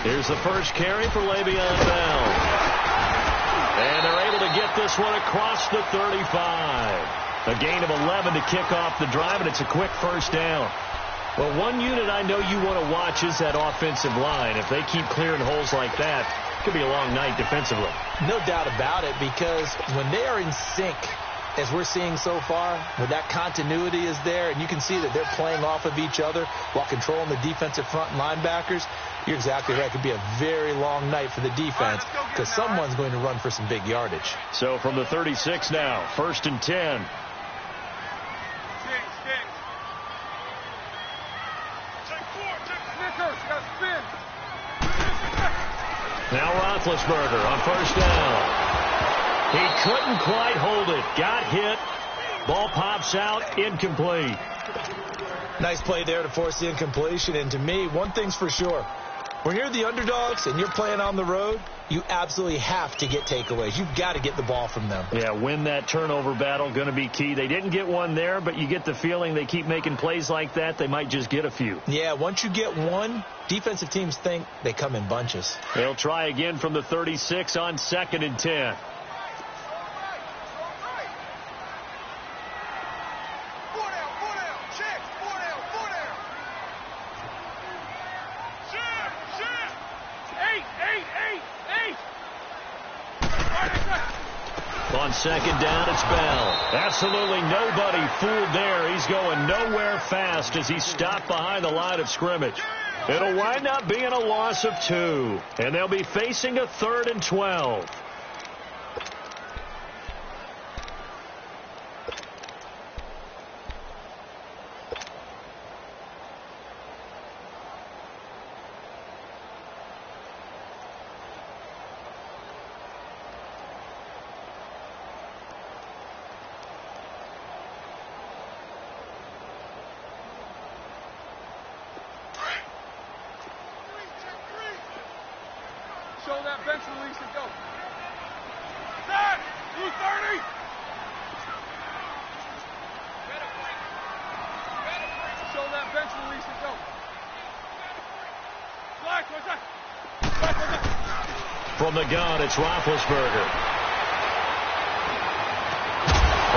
Here's the first carry for Le'Veon Bell. And they're able to get this one across the 35. A gain of 11 to kick off the drive, and it's a quick first down. Well, one unit I know you want to watch is that offensive line. If they keep clearing holes like that, it could be a long night defensively. No doubt about it, because when they are in sync, as we're seeing so far, where that continuity is there, and you can see that they're playing off of each other while controlling the defensive front and linebackers, you're exactly right. It could be a very long night for the defense because someone's going to run for some big yardage. So from the 36 now, 1st and 10. Now Roethlisberger on first down. He couldn't quite hold it. Got hit. Ball pops out. Incomplete. Nice play there to force the incompletion. And to me, one thing's for sure. When you're the underdogs and you're playing on the road, you absolutely have to get takeaways. You've got to get the ball from them. Yeah, win that turnover battle, going to be key. They didn't get one there, but you get the feeling they keep making plays like that, they might just get a few. Yeah, once you get one, defensive teams think they come in bunches. They'll try again from the 36 on 2nd and 10. On 2nd down, it's Bell. Absolutely nobody fooled there. He's going nowhere fast as he's stopped behind the line of scrimmage. It'll wind up being a loss of 2, and they'll be facing a 3rd and 12. Show that bench release and go. Set! 230! Show that bench release and go. Black, what's that? Black, what's that? From the gun, it's Roethlisberger.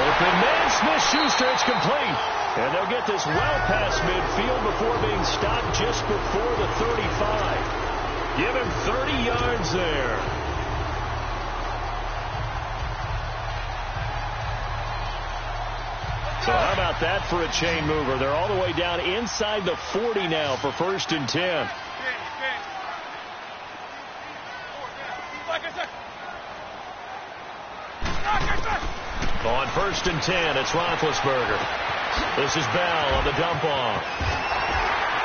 Open man, Smith-Schuster, it's complete. And they'll get this well past midfield before being stopped just before the 35. Give him 30 yards there. So how about that for a chain mover? They're all the way down inside the 40 now for 1st and 10. On 1st and 10, it's Roethlisberger. This is Bell on the dump off.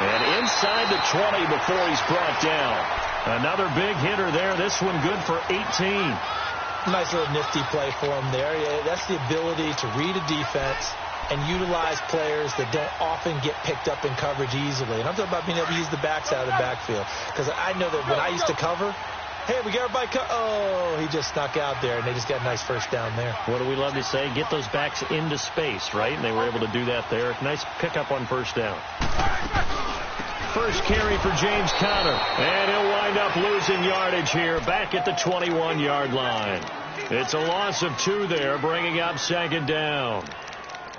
And inside the 20 before he's brought down. Another big hitter there. This one good for 18. Nice little nifty play for him there. Yeah, that's the ability to read a defense and utilize players that don't often get picked up in coverage easily. And I'm talking about being able to use the backs out of the backfield. Because I know that when I used to cover, hey, we got everybody oh, he just snuck out there, and they just got a nice first down there. What do we love to say? Get those backs into space, right? And they were able to do that there. Nice pickup on first down. First carry for James Conner. And he'll wind up losing yardage here back at the 21-yard line. It's a loss of 2 there, bringing up 2nd down.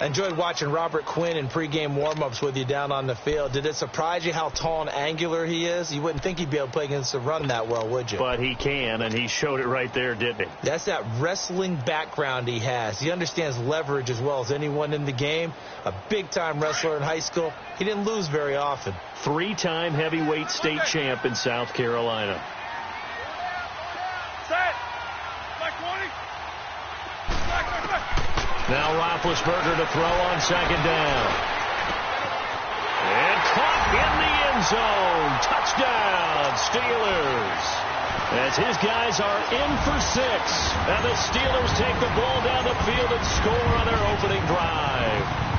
I enjoyed watching Robert Quinn in pregame warm-ups with you down on the field. Did it surprise you how tall and angular he is? You wouldn't think he'd be able to play against the run that well, would you? But he can, and he showed it right there, didn't he? That's that wrestling background he has. He understands leverage as well as anyone in the game. A big-time wrestler in high school. He didn't lose very often. 3-time heavyweight state champ in South Carolina. Set! Black 20! Black. Now Roethlisberger to throw on 2nd down. And caught in the end zone. Touchdown, Steelers. As his guys are in for 6. And the Steelers take the ball down the field and score on their opening drive.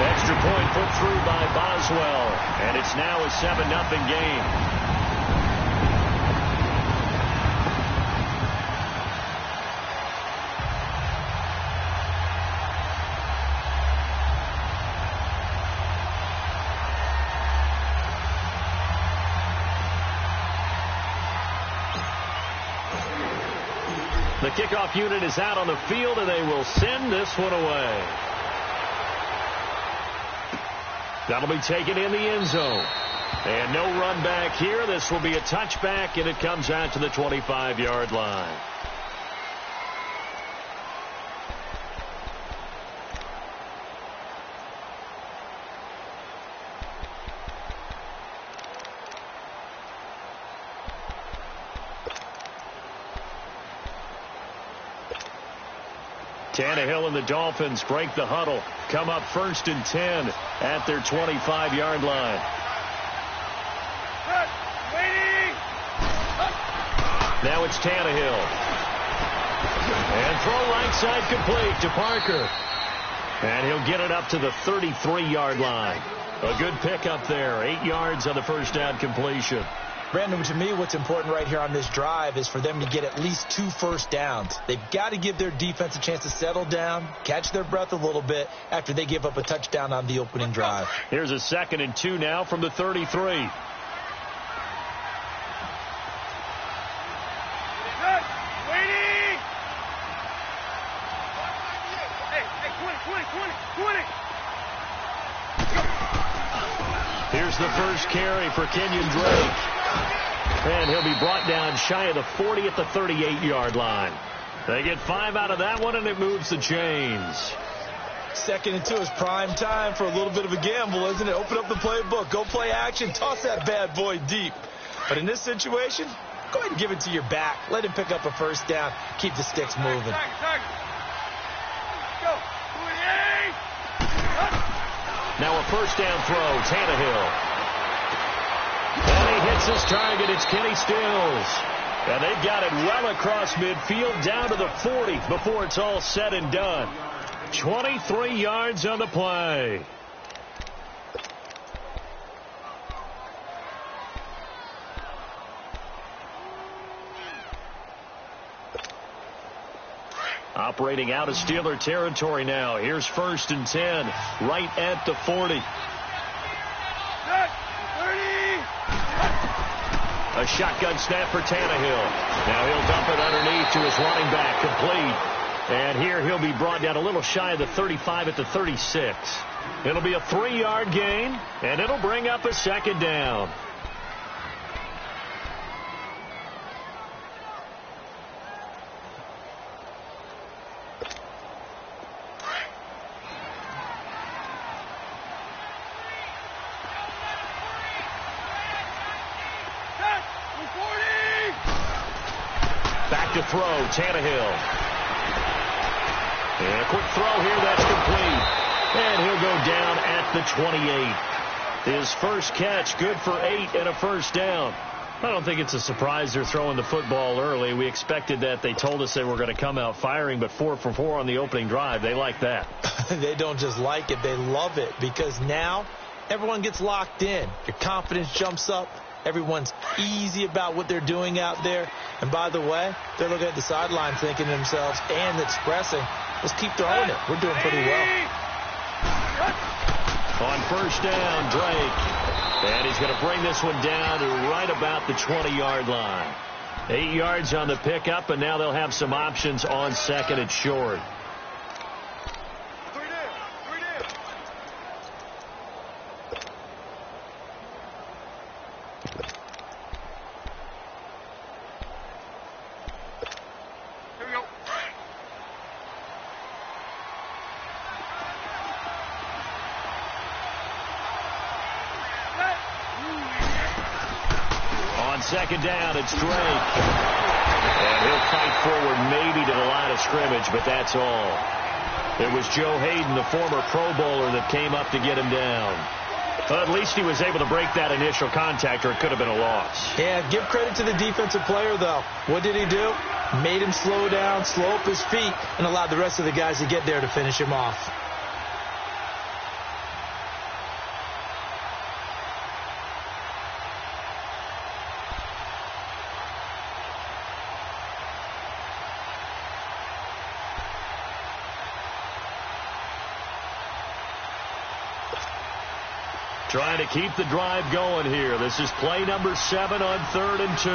Extra point put through by Boswell. And it's now a 7-0 game. The kickoff unit is out on the field, and they will send this one away. That'll be taken in the end zone. And no run back here. This will be a touchback, and it comes out to the 25-yard line. Tannehill and the Dolphins break the huddle. Come up 1st and 10 at their 25-yard line. Now it's Tannehill. And throw right side complete to Parker. And he'll get it up to the 33-yard line. A good pickup there. 8 yards on the first down completion. Brandon, to me, what's important right here on this drive is for them to get at least 2 first downs. They've got to give their defense a chance to settle down, catch their breath a little bit after they give up a touchdown on the opening drive. Here's a 2nd and 2 now from the 33. Here's the first carry for Kenyon Drake. And he'll be brought down shy of the 40 at the 38-yard line. They get 5 out of that one, and it moves the chains. 2nd and 2 is prime time for a little bit of a gamble, isn't it? Open up the playbook, go play action, toss that bad boy deep. But in this situation, go ahead and give it to your back. Let him pick up a first down. Keep the sticks moving. Now a first down throw, Tannehill. And he hits his target. It's Kenny Stills. And they've got it well across midfield down to the 40 before it's all said and done. 23 yards on the play. Operating out of Steeler territory now. Here's 1st and 10, right at the 40. A shotgun snap for Tannehill. Now he'll dump it underneath to his running back, complete. And here he'll be brought down a little shy of the 35 at the 36. It'll be a 3-yard gain, and it'll bring up a 2nd down. To throw, Tannehill. And a quick throw here, that's complete. And he'll go down at the 28. His first catch, good for 8 and a first down. I don't think it's a surprise they're throwing the football early. We expected that. They told us they were going to come out firing, but 4 for 4 on the opening drive. They like that. They don't just like it, they love it, because now everyone gets locked in. Your confidence jumps up. Everyone's easy about what they're doing out there. And by the way, they're looking at the sideline thinking to themselves and expressing, let's keep throwing it. We're doing pretty well. On first down, Drake. And he's going to bring this one down to right about the 20-yard line. 8 yards on the pickup, and now they'll have some options on 2nd and short. Second down, it's Drake. And he'll fight forward maybe to the line of scrimmage, but that's all. It was Joe Hayden, the former Pro Bowler, that came up to get him down. But at least he was able to break that initial contact, or it could have been a loss. Yeah, give credit to the defensive player, though. What did he do? Made him slow down, slow up his feet, and allowed the rest of the guys to get there to finish him off. Trying to keep the drive going here. This is play number 7 on 3rd and 2.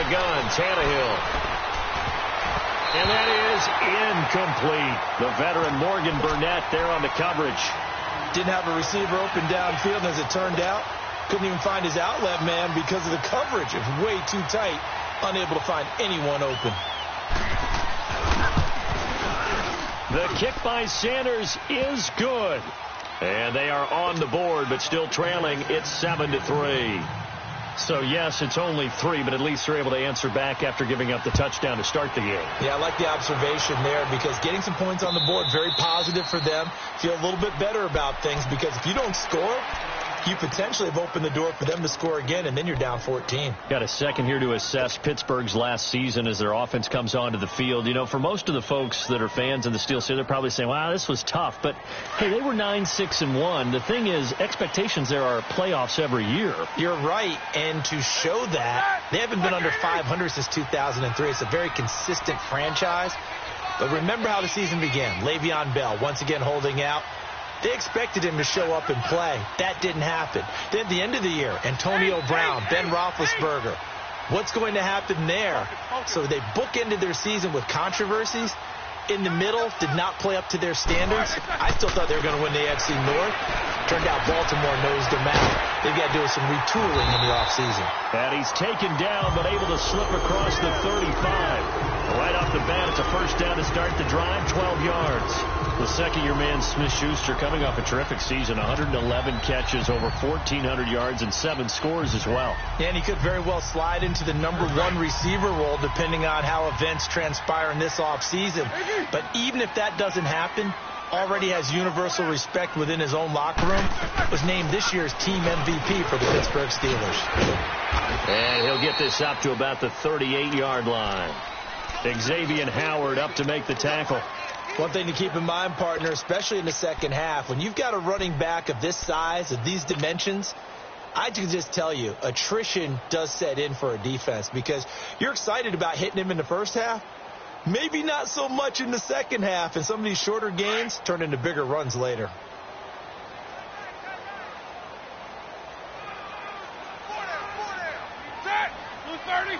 the gun, Tannehill. And that is incomplete. The veteran Morgan Burnett there on the coverage. Didn't have a receiver open downfield, and as it turned out, couldn't even find his outlet man because of the coverage. It was way too tight, unable to find anyone open. The kick by Sanders is good. And they are on the board, but still trailing. It's 7-3. So, yes, it's only 3, but at least they're able to answer back after giving up the touchdown to start the game. Yeah, I like the observation there because getting some points on the board, very positive for them. Feel a little bit better about things because if you don't score, you potentially have opened the door for them to score again, and then you're down 14. Got a second here to assess Pittsburgh's last season as their offense comes onto the field. You know, for most of the folks that are fans of the Steelers, they're probably saying, wow, this was tough. But, hey, they were 9-6-1. The thing is, expectations there are playoffs every year. You're right, and to show that, they haven't been under 500 since 2003. It's a very consistent franchise. But remember how the season began. Le'Veon Bell, once again holding out. They expected him to show up and play. That didn't happen. Then at the end of the year, Antonio Brown, Ben Roethlisberger. What's going to happen there? So they bookended their season with controversies. In the middle, did not play up to their standards. I still thought they were going to win the AFC North. Turned out Baltimore nosed them out. They've got to do some retooling in the offseason. And he's taken down, but able to slip across the 35. Right off the bat, it's a first down to start the drive, 12 yards. The second-year man, Smith-Schuster, coming off a terrific season, 111 catches, over 1,400 yards, and 7 scores as well. And he could very well slide into the #1 receiver role, depending on how events transpire in this offseason. But even if that doesn't happen, already has universal respect within his own locker room, was named this year's team MVP for the Pittsburgh Steelers. And he'll get this up to about the 38-yard line. Xavier Howard up to make the tackle. One thing to keep in mind, partner, especially in the second half, when you've got a running back of this size, of these dimensions, I can just tell you, attrition does set in for a defense because you're excited about hitting him in the first half. Maybe not so much in the second half, and some of these shorter gains turn into bigger runs later. Set! Blue 30.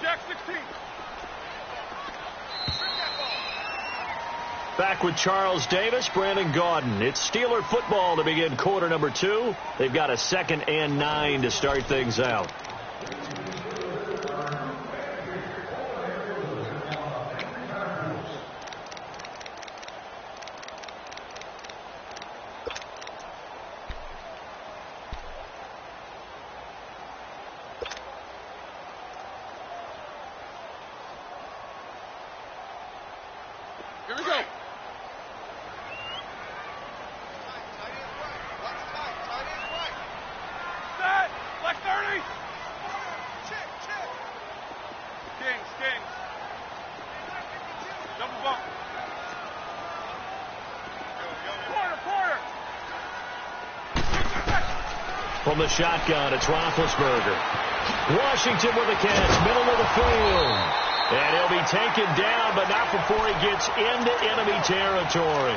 Jack 16. Back with Charles Davis, Brandon Gaudin. It's Steeler football to begin quarter number 2. They've got a 2nd and 9 to start things out. Here we go. Set. Black 30. Kings. Double bump. Quarter. From the shotgun, it's Roethlisberger. Washington with a catch, middle of the field. And he'll be taken down, but not before he gets into enemy territory.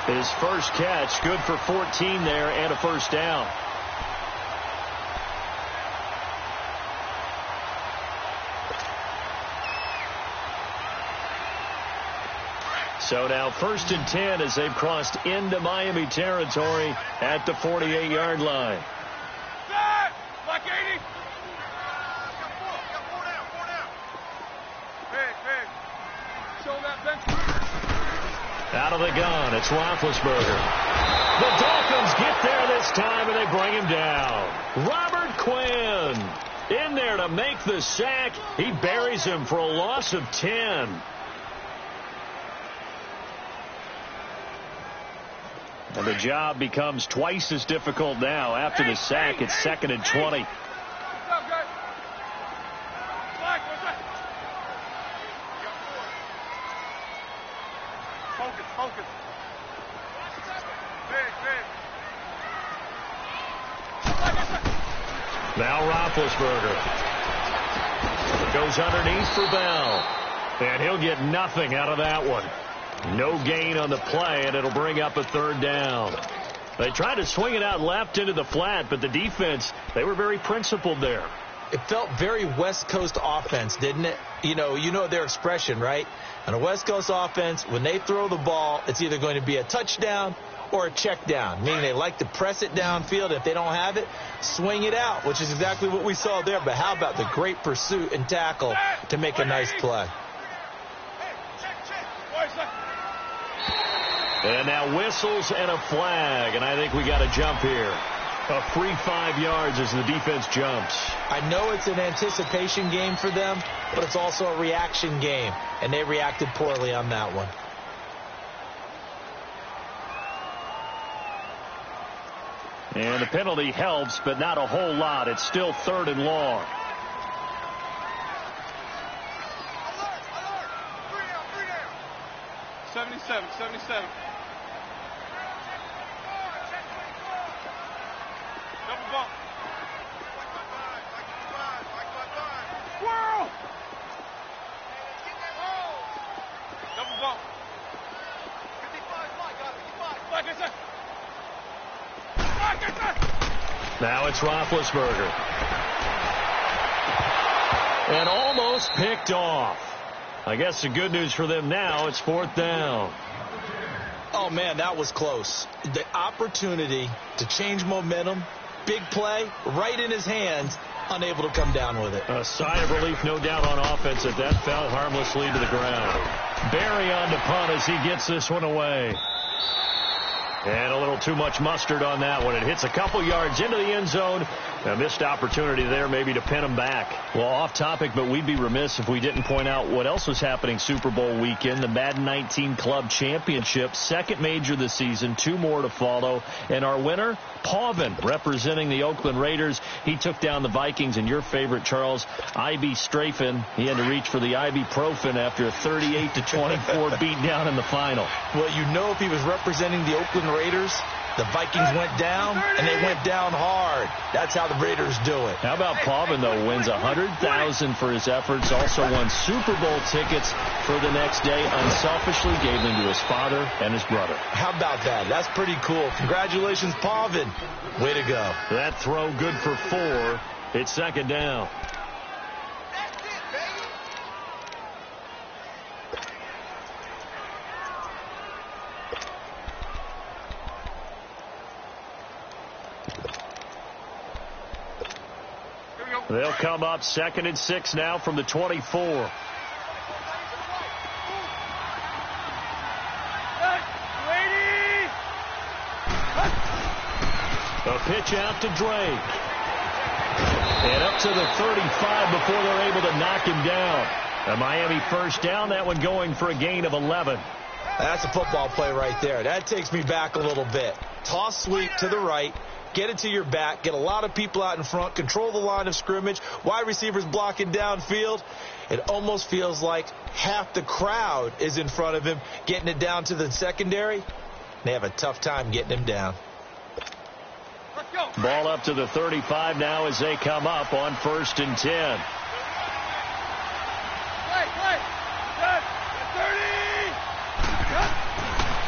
His first catch, good for 14 there and a first down. So now 1st and 10 as they've crossed into Miami territory at the 48-yard line. Set. Black 80. Big. Show that bench. Out of the gun, it's Roethlisberger. The Dolphins get there this time, and they bring him down. Robert Quinn in there to make the sack. He buries him for a loss of 10. And the job becomes twice as difficult now. After the sack, it's 2nd and 20. What's up, guys? Black, what's up? Focus. Big. Now Roethlisberger goes underneath for Bell. And he'll get nothing out of that one. No gain on the play, and it'll bring up a 3rd down. They tried to swing it out left into the flat, but the defense, they were very principled there. It felt very West Coast offense, didn't it? You know their expression, right? On a West Coast offense, when they throw the ball, it's either going to be a touchdown or a check down, meaning they like to press it downfield. If they don't have it, swing it out, which is exactly what we saw there. But how about the great pursuit and tackle to make a nice play? And now whistles and a flag, and I think we got a jump here. A free 5 yards as the defense jumps. I know it's an anticipation game for them, but it's also a reaction game, and they reacted poorly on that one. And the penalty helps, but not a whole lot. It's still 3rd and long. Alert! 77. Double bump. Squirrel! Double bump. 55, like I said. Now it's Roethlisberger. And almost picked off. I guess the good news for them now, it's 4th down. Oh, man, that was close. The opportunity to change momentum, big play, right in his hands, unable to come down with it. A sigh of relief, no doubt, on offense that fell harmlessly to the ground. Barry on to punt as he gets this one away. And a little too much mustard on that one. It hits a couple yards into the end zone. A missed opportunity there maybe to pin him back. Well, off topic, but we'd be remiss if we didn't point out what else was happening Super Bowl weekend. The Madden 19 Club Championship, second major this season, 2 more to follow. And our winner, Pauvin, representing the Oakland Raiders. He took down the Vikings, and your favorite, Charles, Ibuprofen. He had to reach for the ibuprofen after a 38-24 beatdown in the final. Well, if he was representing the Oakland Raiders, the Vikings went down, and they went down hard. That's how the Raiders do it. How about Pauvin, though, wins $100,000 for his efforts, also won Super Bowl tickets for the next day, unselfishly gave them to his father and his brother. How about that? That's pretty cool. Congratulations, Pauvin. Way to go. That throw good for 4. It's 2nd down. They'll come up 2nd and 6 now from the 24. A pitch out to Drake. And up to the 35 before they're able to knock him down. A Miami 1st down, that one going for a gain of 11. That's a football play right there. That takes me back a little bit. Toss sweep to the right. Get it to your back. Get a lot of people out in front. Control the line of scrimmage. Wide receivers blocking downfield. It almost feels like half the crowd is in front of him, getting it down to the secondary. They have a tough time getting him down. Ball up to the 35 now as they come up on 1st and 10.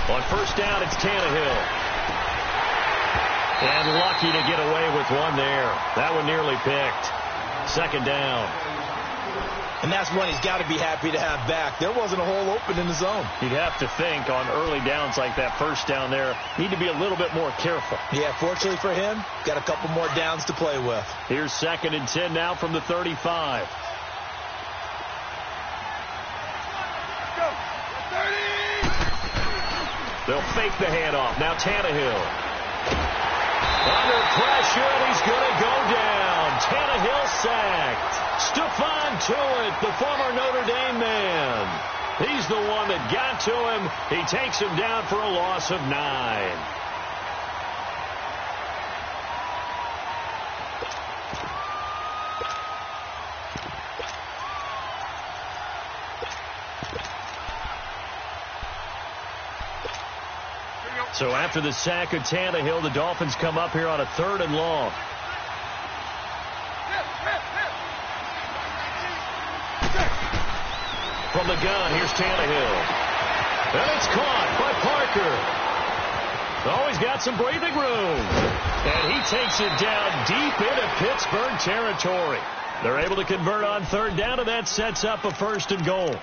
On 1st down, it's Tannehill. And lucky to get away with one there. That one nearly picked. 2nd down. And that's one he's got to be happy to have back. There wasn't a hole open in the zone. You'd have to think on early downs like that 1st down there, need to be a little bit more careful. Yeah, fortunately for him, got a couple more downs to play with. Here's 2nd and 10 now from the 35. They'll fake the handoff. Now Tannehill. Under pressure, and he's going to go down. Tannehill sacked. Stephon Tuitt, the former Notre Dame man. He's the one that got to him. He takes him down for a loss of 9. So after the sack of Tannehill, the Dolphins come up here on a 3rd and long. From the gun, here's Tannehill. And it's caught by Parker. Oh, he's got some breathing room. And he takes it down deep into Pittsburgh territory. They're able to convert on third down, and that sets up a 1st and goal.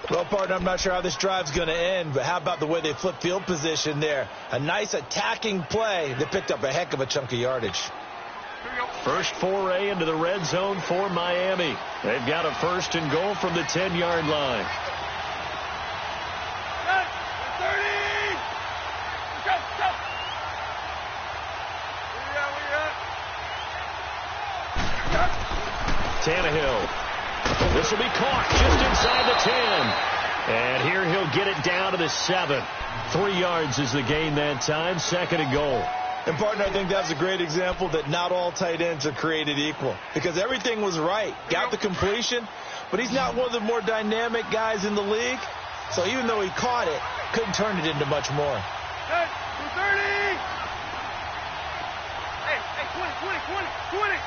Well, partner, I'm not sure how this drive's going to end, but how about the way they flip field position there? A nice attacking play. They picked up a heck of a chunk of yardage. First foray into the red zone for Miami. They've got a 1st and goal from the 10-yard line. Tannehill. This will be caught just inside the 10. And here he'll get it down to the 7. 3 yards is the gain that time. 2nd and goal. And, partner, I think that's a great example that not all tight ends are created equal. Because everything was right. Got the completion, but he's not one of the more dynamic guys in the league. So even though he caught it, couldn't turn it into much more. Hey, 230! Hey, 20.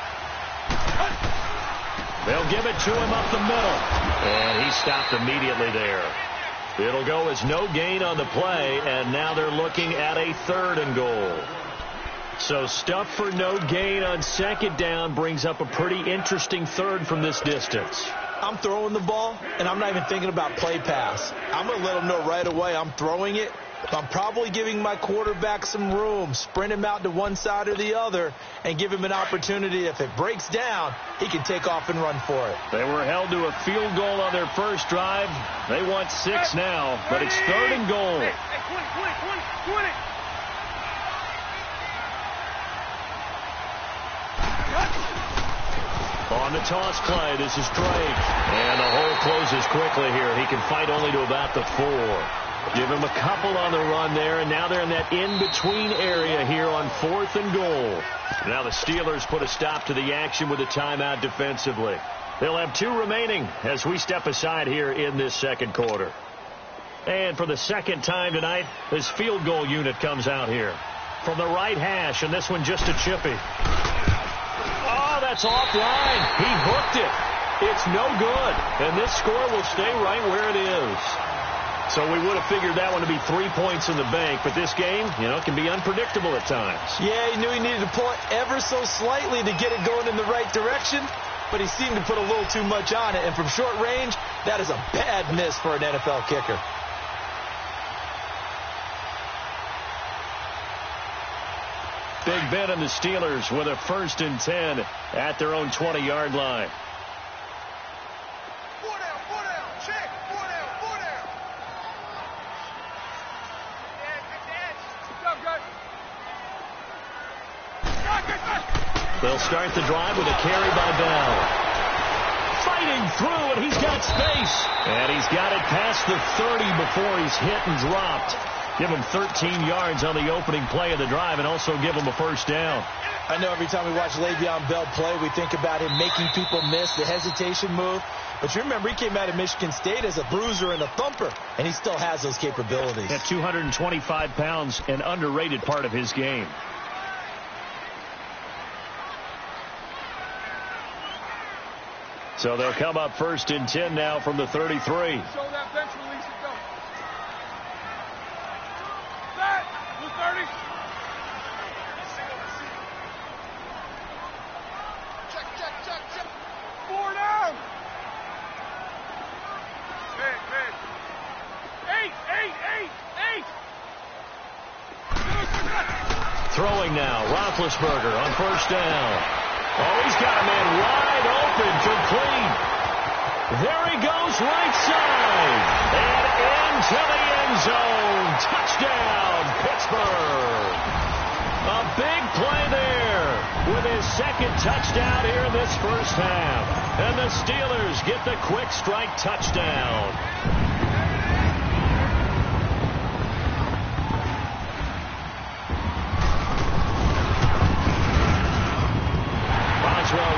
They'll give it to him up the middle. And he stopped immediately there. It'll go as no gain on the play, and now they're looking at a 3rd and goal. So stuff for no gain on 2nd down brings up a pretty interesting 3rd from this distance. I'm throwing the ball, and I'm not even thinking about play pass. I'm going to let him know right away I'm throwing it. I'm probably giving my quarterback some room, sprint him out to one side or the other, and give him an opportunity. If it breaks down, he can take off and run for it. They were held to a field goal on their first drive. They want 6 now, but it's 3rd and goal. Hey, 20. On the toss play, this is Drake. And the hole closes quickly here. He can fight only to about the 4. Give him a couple on the run there, and now they're in that in-between area here on 4th and goal. Now the Steelers put a stop to the action with a timeout defensively. They'll have 2 remaining as we step aside here in this 2nd quarter. And for the 2nd time tonight, this field goal unit comes out here. From the right hash, and this one just a chippy. Oh, that's offline. He hooked it. It's no good. And this score will stay right where it is. So we would have figured that one to be 3 points in the bank. But this game, can be unpredictable at times. Yeah, he knew he needed to pull it ever so slightly to get it going in the right direction. But he seemed to put a little too much on it. And from short range, that is a bad miss for an NFL kicker. Big Ben and the Steelers with a 1st and 10 at their own 20-yard line. They'll start the drive with a carry by Bell. Fighting through, and he's got space. And he's got it past the 30 before he's hit and dropped. Give him 13 yards on the opening play of the drive and also give him a 1st down. I know every time we watch Le'Veon Bell play, we think about him making people miss the hesitation move. But you remember, he came out of Michigan State as a bruiser and a thumper, and he still has those capabilities. At 225 pounds, an underrated part of his game. So they'll come up 1st and 10 now from the 33. Show that bench release and go. Set. 230. Check. 4 down. 8. Throwing now, Roethlisberger on 1st down. Oh, he's got a man wide open, complete. There he goes, right side. And into the end zone. Touchdown, Pittsburgh. A big play there with his 2nd touchdown here in this first half. And the Steelers get the quick strike touchdown.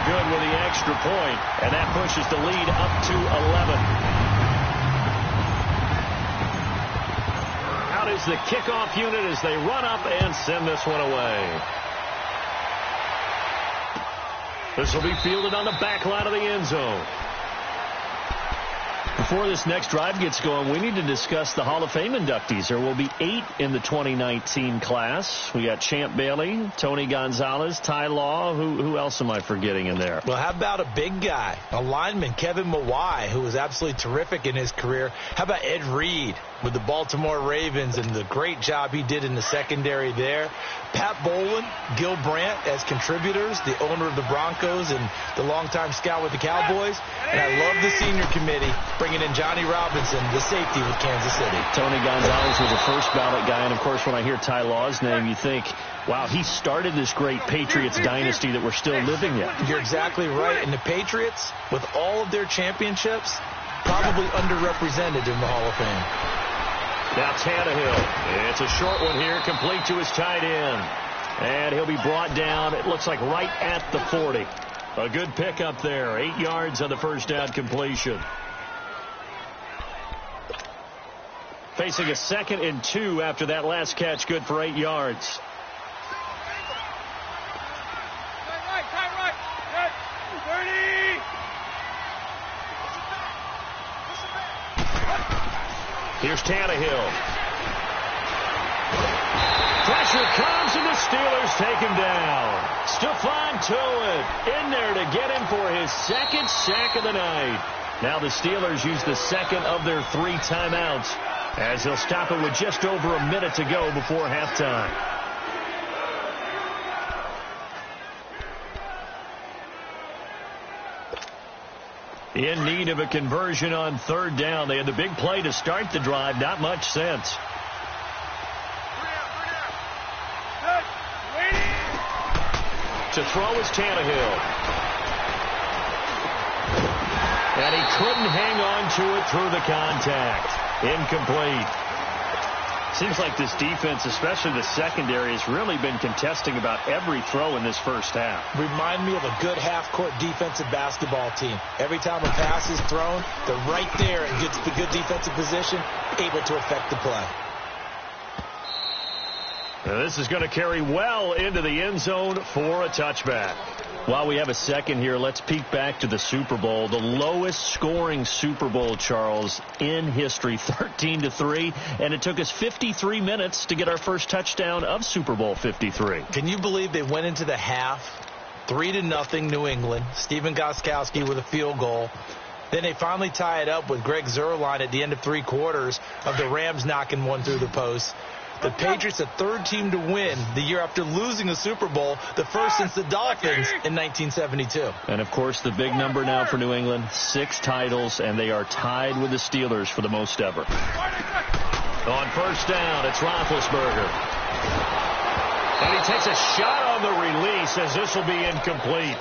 Good with the extra point, and that pushes the lead up to 11. Out is the kickoff unit as they run up and send this one away. This will be fielded on the back line of the end zone. Before this next drive gets going, we need to discuss the Hall of Fame inductees. There will be 8 in the 2019 class. We got Champ Bailey, Tony Gonzalez, Ty Law. Who else am I forgetting in there? Well, how about a big guy, a lineman, Kevin Mawai, who was absolutely terrific in his career. How about Ed Reed with the Baltimore Ravens and the great job he did in the secondary there. Pat Bowlen, Gil Brandt as contributors, the owner of the Broncos and the longtime scout with the Cowboys. And I love the senior committee bringing in Johnny Robinson, the safety with Kansas City. Tony Gonzalez was a first ballot guy. And, of course, when I hear Ty Law's name, you think, wow, he started this great Patriots dynasty that we're still living in. You're exactly right. And the Patriots, with all of their championships, probably underrepresented in the Hall of Fame. Now Tannehill. It's a short one here, complete to his tight end. And he'll be brought down, it looks like right at the 40. A good pickup there. 8 yards on the first down completion. Facing a 2nd and 2 after that last catch, good for 8 yards. Here's Tannehill. Pressure comes, and the Steelers take him down. Stephon Tuitt in there to get him for his 2nd sack of the night. Now the Steelers use the 2nd of their 3 timeouts as they'll stop it with just over a minute to go before halftime. In need of a conversion on 3rd down. They had the big play to start the drive. Not much sense. To throw is Tannehill. And he couldn't hang on to it through the contact. Incomplete. Seems like this defense, especially the secondary, has really been contesting about every throw in this first half. Remind me of a good half-court defensive basketball team. Every time a pass is thrown, they're right there and gets the good defensive position, able to affect the play. Now this is going to carry well into the end zone for a touchback. While we have a second here, let's peek back to the Super Bowl. The lowest scoring Super Bowl, Charles, in history, 13-3. And it took us 53 minutes to get our first touchdown of Super Bowl 53. Can you believe they went into the half, 3-0 New England, Stephen Gostkowski with a field goal. Then they finally tie it up with Greg Zuerlein at the end of 3 quarters of the Rams knocking one through the post. The Patriots, the 3rd team to win the year after losing a Super Bowl, the first since the Dolphins in 1972. And, of course, the big number now for New England, 6 titles, and they are tied with the Steelers for the most ever. On 1st down, it's Roethlisberger. And he takes a shot on the release as this will be incomplete.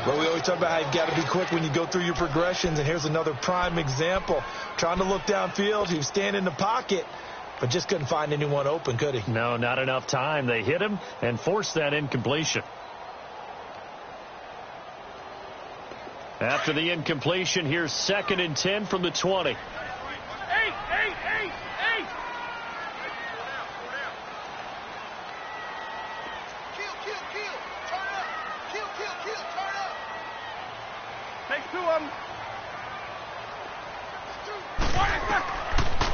But we always talk about how you've got to be quick when you go through your progressions, and here's another prime example. Trying to look downfield, he was standing in the pocket, but just couldn't find anyone open, could he? No, not enough time. They hit him and forced that incompletion. After the incompletion, here's 2nd and 10 from the 20. 8. Kill. Turn up. Take 2 of them.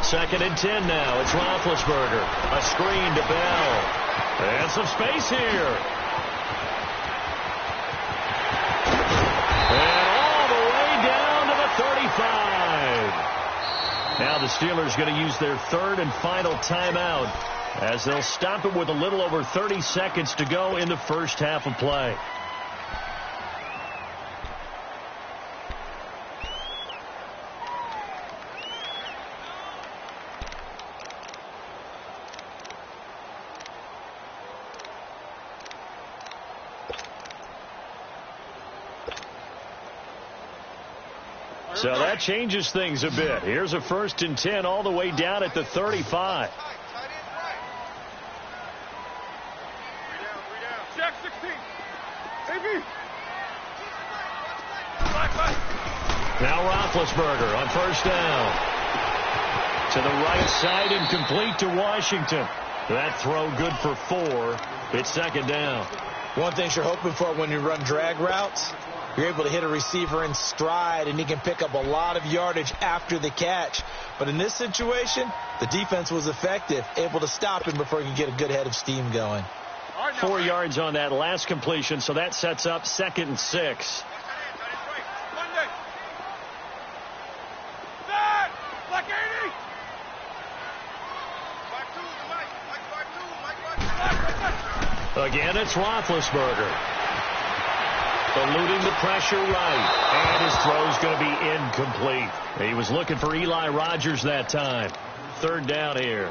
2nd and 10 now. It's Roethlisberger. A screen to Bell. And some space here. And all the way down to the 35. Now the Steelers going to use their 3rd and final timeout as they'll stop it with a little over 30 seconds to go in the first half of play. So that changes things a bit. Here's a 1st and 10 all the way down at the 35. Check 16. AB. Now Roethlisberger on 1st down. To the right side and complete to Washington. That throw good for 4. It's 2nd down. One thing you're hoping for when you run drag routes, You're able to hit a receiver in stride, and he can pick up a lot of yardage after the catch. But in this situation, the defense was effective, able to stop him before he could get a good head of steam going. 4 yards on that last completion, so that sets up 2nd and 6. Again, it's Roethlisberger. Eluding the pressure right. And his throw's going to be incomplete. He was looking for Eli Rogers that time. 3rd down here.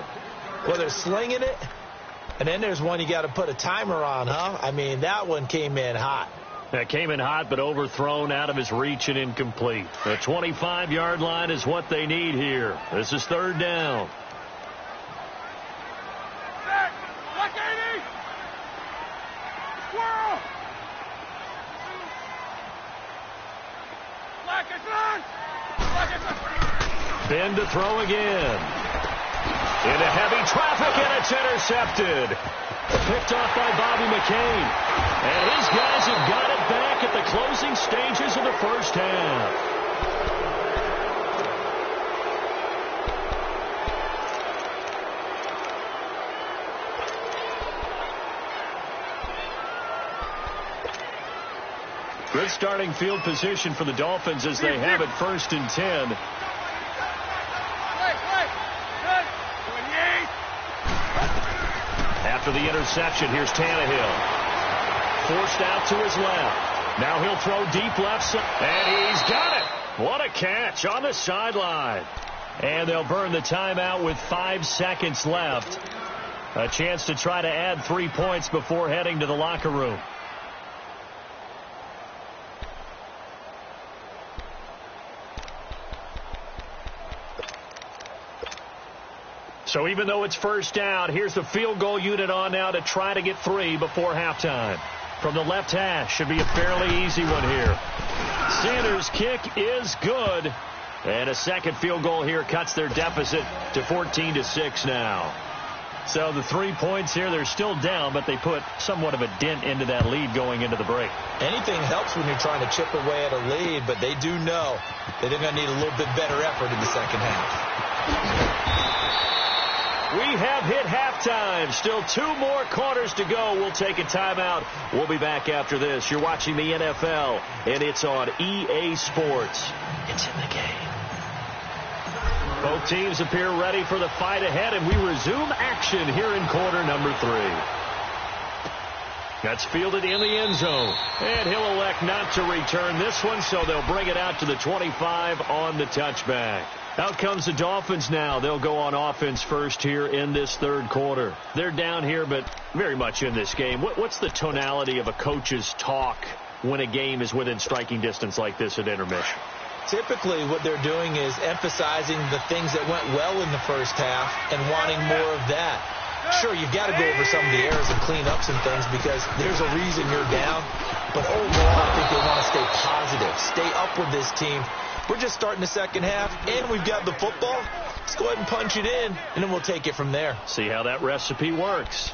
Well, they're slinging it. And then there's one you got to put a timer on, huh? I mean, that one came in hot. That came in hot, but overthrown, out of his reach, and incomplete. The 25-yard line is what they need here. This is 3rd down. Ben to throw again. Into heavy traffic, and it's intercepted. Picked off by Bobby McCain. And his guys have got it back at the closing stages of the first half. Good starting field position for the Dolphins as they have it 1st and 10. After the interception, here's Tannehill. Forced out to his left. Now he'll throw deep left side. And he's got it. What a catch on the sideline. And they'll burn the timeout with 5 seconds left. A chance to try to add 3 points before heading to the locker room. So even though it's 1st down, here's the field goal unit on now to try to get 3 before halftime. From the left hash, should be a fairly easy one here. Sanders' kick is good. And a second field goal here cuts their deficit to 14-6 now. So the 3 points here, they're still down, but they put somewhat of a dent into that lead going into the break. Anything helps when you're trying to chip away at a lead, but they do know that they're going to need a little bit better effort in the second half. We have hit halftime. Still 2 more quarters to go. We'll take a timeout. We'll be back after this. You're watching the NFL, and it's on EA Sports. It's in the game. Both teams appear ready for the fight ahead, and we resume action here in quarter number 3. That's fielded in the end zone. And he'll elect not to return this one, so they'll bring it out to the 25 on the touchback. Out comes the Dolphins now. They'll go on offense first here in this 3rd quarter. They're down here, but very much in this game. What's the tonality of a coach's talk when a game is within striking distance like this at intermission? Typically, what they're doing is emphasizing the things that went well in the first half and wanting more of that. Sure, you've got to go over some of the errors and clean up some things because there's a reason you're down. But overall, I think they want to stay positive, stay up with this team. We're just starting the second half, and we've got the football. Let's go ahead and punch it in, and then we'll take it from there. See how that recipe works.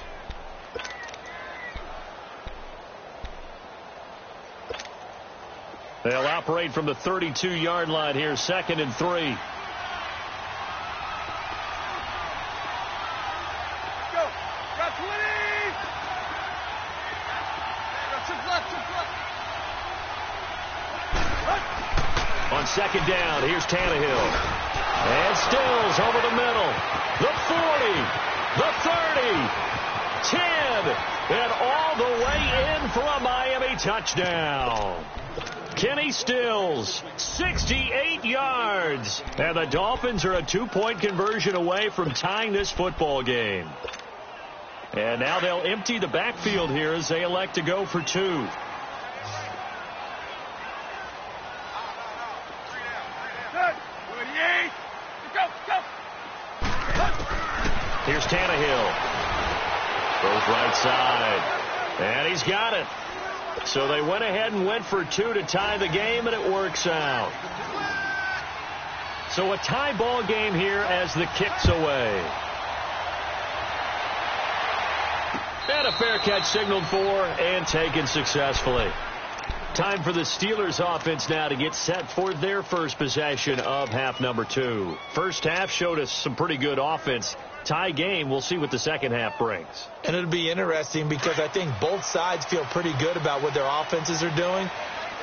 They'll operate from the 32-yard line here, 2nd and 3. On 2nd down, here's Tannehill. And Stills over the middle. The 40, the 30, 10, and all the way in for a Miami touchdown. Kenny Stills, 68 yards. And the Dolphins are a 2-point conversion away from tying this football game. And now they'll empty the backfield here as they elect to go for 2. Here's Tannehill. Throws right side. And he's got it. So they went ahead and went for 2 to tie the game, and it works out. So a tie ball game here as the kick's away. And a fair catch signaled for and taken successfully. Time for the Steelers offense now to get set for their first possession of half number 2. First half showed us some pretty good offense. Tie game. We'll see what the second half brings. And it'll be interesting because I think both sides feel pretty good about what their offenses are doing.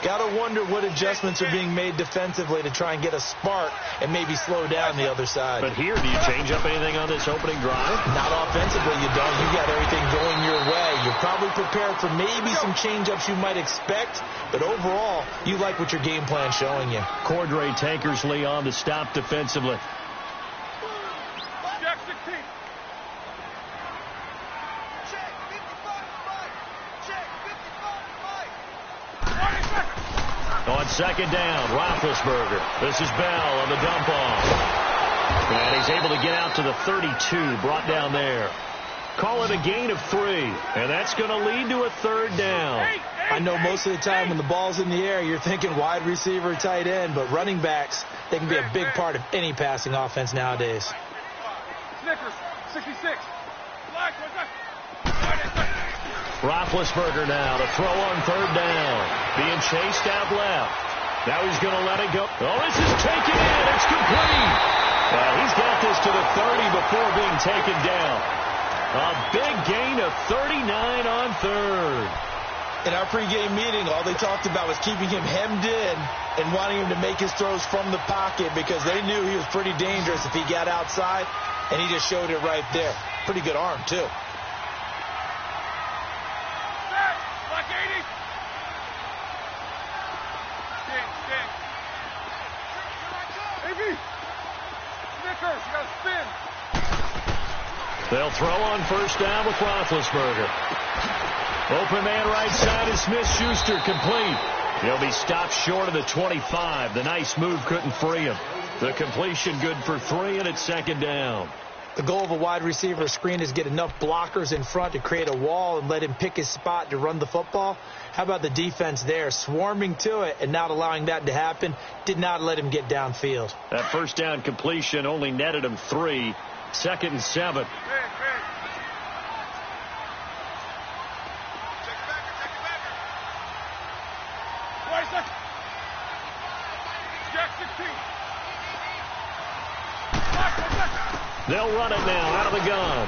Got to wonder what adjustments are being made defensively to try and get a spark and maybe slow down the other side. But here, do you change up anything on this opening drive? Not offensively, you don't. You got everything going your way. You're probably prepared for maybe some change-ups you might expect, but overall, you like what your game plan's showing you. Cordray Tankersley on the stop defensively. Jack 16. On second down, Roethlisberger. This is Bell on the dump off. And he's able to get out to the 32, brought down there. Call it a gain of 3, and that's going to lead to a third down. I know most of the time when the ball's in the air, you're thinking wide receiver, tight end, but running backs, they can be a big part of any passing offense nowadays. Snickers, 66. Roethlisberger now to throw on third down. Being chased out left. Now he's going to let it go. Oh, this is taken in. It's complete. Well, he's got this to the 30 before being taken down. A big gain of 39 on third. In our pregame meeting, all they talked about was keeping him hemmed in and wanting him to make his throws from the pocket because they knew he was pretty dangerous if he got outside, and he just showed it right there. Pretty good arm, too. Snickers, you got to spin. They'll throw on first down with Roethlisberger. Open man right side is Smith-Schuster, complete. He'll be stopped short of the 25. The nice move couldn't free him. The completion good for 3, and it's second down. The goal of a wide receiver screen is get enough blockers in front to create a wall and let him pick his spot to run the football. How about the defense there, swarming to it and not allowing that to happen? Did not let him get downfield. That first down completion only netted him 3. Second and 7. They'll run it now out of the gun.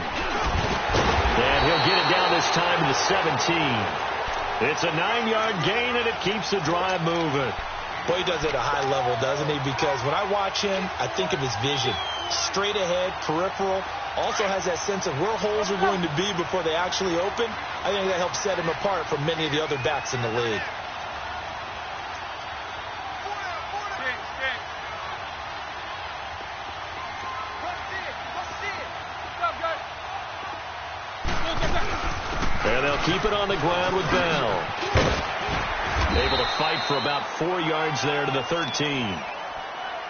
And he'll get it down this time to the 17. It's a 9-yard gain, and it keeps the drive moving. Boy, he does it at a high level, doesn't he? Because when I watch him, I think of his vision. Straight ahead, peripheral. Also has that sense of where holes are going to be before they actually open. I think that helps set him apart from many of the other backs in the league. And they'll keep it on the ground with Bell. Able to fight for about 4 yards there to the 13.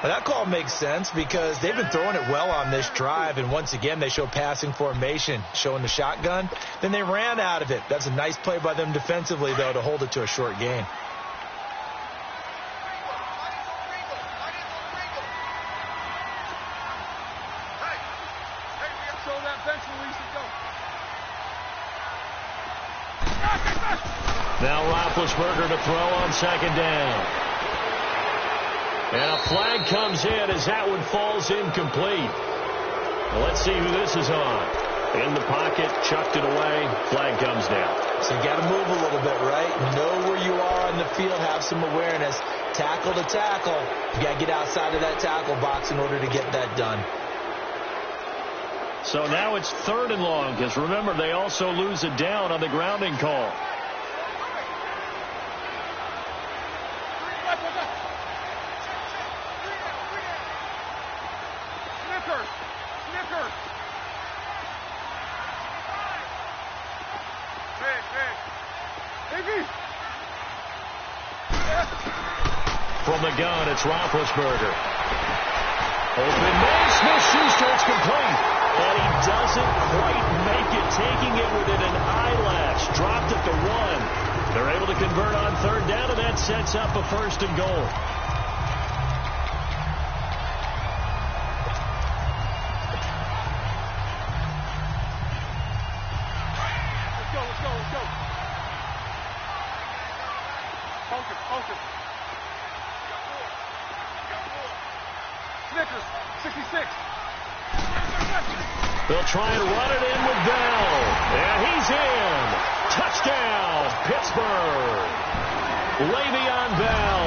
Well, that call makes sense because they've been throwing it well on this drive, and once again they show passing formation, showing the shotgun. Then they ran out of it. That's a nice play by them defensively, though, to hold it to a short gain. Now Roethlisberger to throw on second down. And a flag comes in as that one falls incomplete. Well, let's see who this is on. In the pocket, chucked it away, flag comes down. So you got to move a little bit, right? Know where you are on the field, have some awareness. Tackle to tackle. You got to get outside of that tackle box in order to get that done. So now it's 3rd and long, because remember, they also lose it down on the grounding call. From the gun, it's Roethlisberger. Open man, Smith-Schuster, it's complete. And he doesn't quite make it, taking it within an eyelash. Dropped it to 1. They're able to convert on third down, and that sets up a 1st and goal. Vickers, 66. They'll try and run it in with Bell. And he's in. Touchdown, Pittsburgh. Le'Veon Bell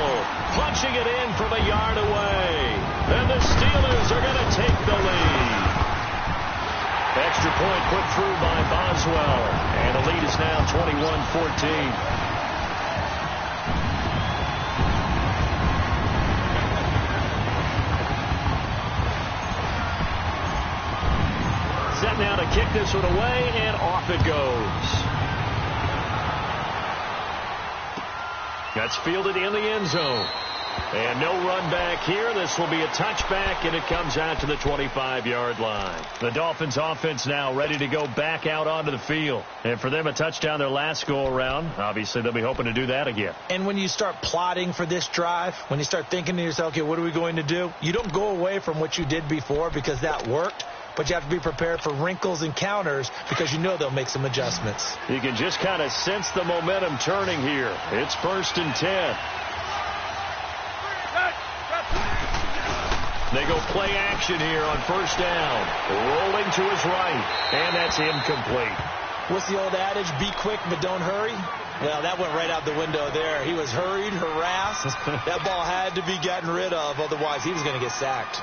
punching it in from a yard away. And the Steelers are going to take the lead. Extra point put through by Boswell. And the lead is now 21-14. Set now to kick this one away, and off it goes. That's fielded in the end zone. And no run back here. This will be a touchback, and it comes out to the 25-yard line. The Dolphins offense now ready to go back out onto the field. And for them, a touchdown their last go-around. Obviously, they'll be hoping to do that again. And when you start plotting for this drive, when you start thinking to yourself, okay, what are we going to do? You don't go away from what you did before because that worked. But you have to be prepared for wrinkles and counters because you know they'll make some adjustments. You can just kind of sense the momentum turning here. It's 1st and 10. They go play action here on 1st down. Rolling to his right. And that's incomplete. What's the old adage? Be quick, but don't hurry. Well, that went right out the window there. He was hurried, harassed. That ball had to be gotten rid of. Otherwise, he was going to get sacked.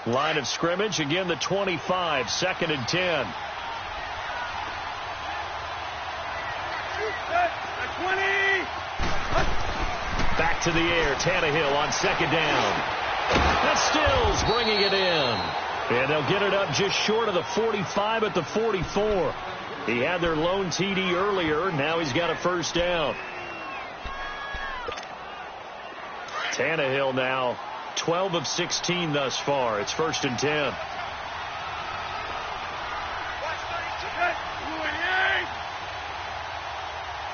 Line of scrimmage, again the 25, 2nd and 10. Back to the air, Tannehill on 2nd down. That's Stills bringing it in. And they'll get it up just short of the 45 at the 44. He had their lone TD earlier, now he's got a 1st down. Tannehill now 12 of 16 thus far. It's 1st and 10.